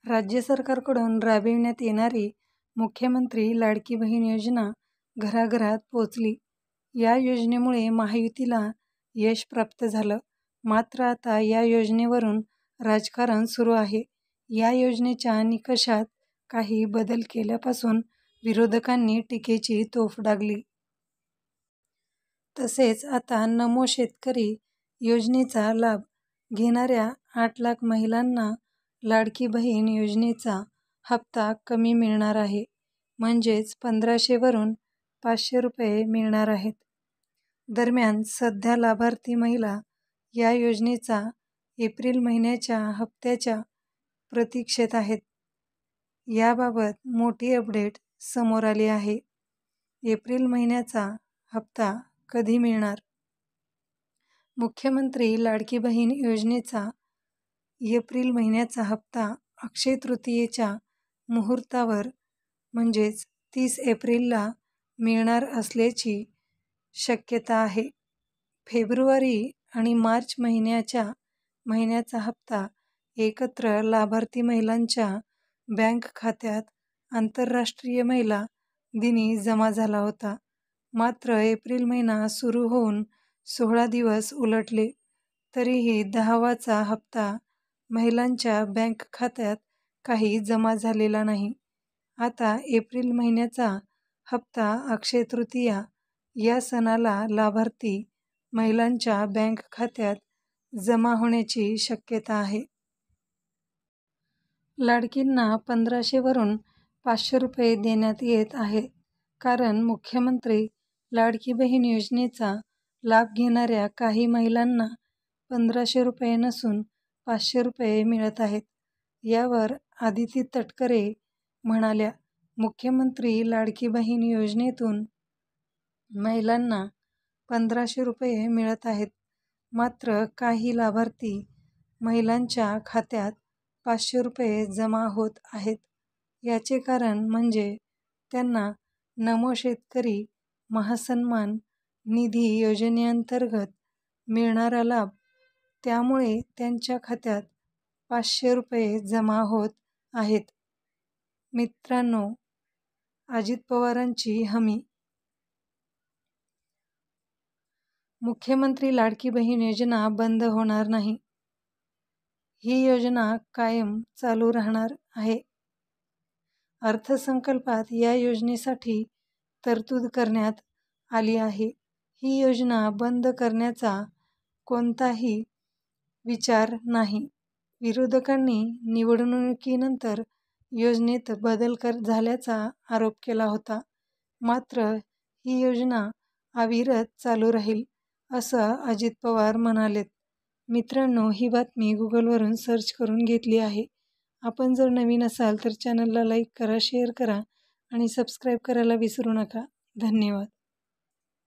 राज्य सरकारकडून राबविण्यात येणारी मुख्यमंत्री लाडकी बहीण योजना घराघरात पोहोचली. या योजनेमुळे महायुतीला यश प्राप्त झालं. मात्र आता या योजनेवरून राजकारण सुरू आहे. या योजनेच्या निकषात काही बदल केल्यापासून विरोधकांनी टीकेची तोफ डागली. तसेच आता नमो शेतकरी योजनेचा लाभ घेणाऱ्या 8 लाख महिलांना लाडकी बहीण योजनेचा हप्ता कमी मिळणार आहे. म्हणजेच 1500 वरून 500 रुपये मिळणार आहेत. दरम्यान सध्या लाभार्थी महिला या योजनेचा एप्रिल महिन्याच्या हप्त्याच्या प्रतीक्षेत आहेत. याबाबत मोठी अपडेट समोर आली आहे. एप्रिल महिन्याचा हप्ता कधी मिळणार? मुख्यमंत्री लाडकी बहीण योजनेचा एप्रिल महिन्याचा हप्ता अक्षय तृतीयेच्या मुहूर्तावर म्हणजेच 30 एप्रिलला मिळणार असल्याची शक्यता आहे. फेब्रुवारी आणि मार्च महिन्याचा हप्ता एकत्र लाभार्थी महिलांच्या बँक खात्यात आंतरराष्ट्रीय महिला दिनी जमा झाला होता. मात्र एप्रिल महिना सुरू होऊन 16 दिवस उलटले तरीही 10वाचा हप्ता महिलांच्या बँक खात्यात काही जमा झालेला नाही. आता एप्रिल महिन्याचा हप्ता अक्षय तृतीया या सणाला लाभार्थी महिलांच्या बँक खात्यात जमा होण्याची शक्यता आहे. लाडकींना 1500 वरून 500 रुपये देण्यात येत आहे. कारण मुख्यमंत्री लाडकी बहीण योजनेचा लाभ घेणाऱ्या काही महिलांना 1500 रुपये नसून 500 रुपये मिळत आहेत. यावर आदिती तटकरे म्हणाल्या, मुख्यमंत्री लाडकी बहीण योजनेतून महिलांना 1500 रुपये मिळत आहेत. मात्र काही लाभार्थी महिलांच्या खात्यात 500 रुपये जमा होत आहेत. याचे कारण म्हणजे त्यांना नमो शेतकरी महासन्मान निधी योजनेअंतर्गत मिळणारा लाभ. त्यामुळे त्यांच्या खात्यात 500 रुपये जमा होत आहेत. मित्रांनो, अजित पवारांची हमी. मुख्यमंत्री लाडकी बहीण योजना बंद होणार नाही. ही योजना कायम चालू राहणार आहे. अर्थसंकल्पात या योजनेसाठी तरतूद करण्यात आली आहे. ही योजना बंद करण्याचा कोणताही विचार नाही. विरोधकांनी निवडणुकीनंतर योजनेत बदल झाल्याचा आरोप केला होता. मात्र ही योजना अविरत चालू राहील, असं अजित पवार म्हणालेत. मित्रांनो, ही बातमी गुगलवरून सर्च करून घेतली आहे. आपण जर नवीन असाल तर चॅनलला लाईक करा, शेअर करा आणि सबस्क्राईब करायला विसरू नका. धन्यवाद.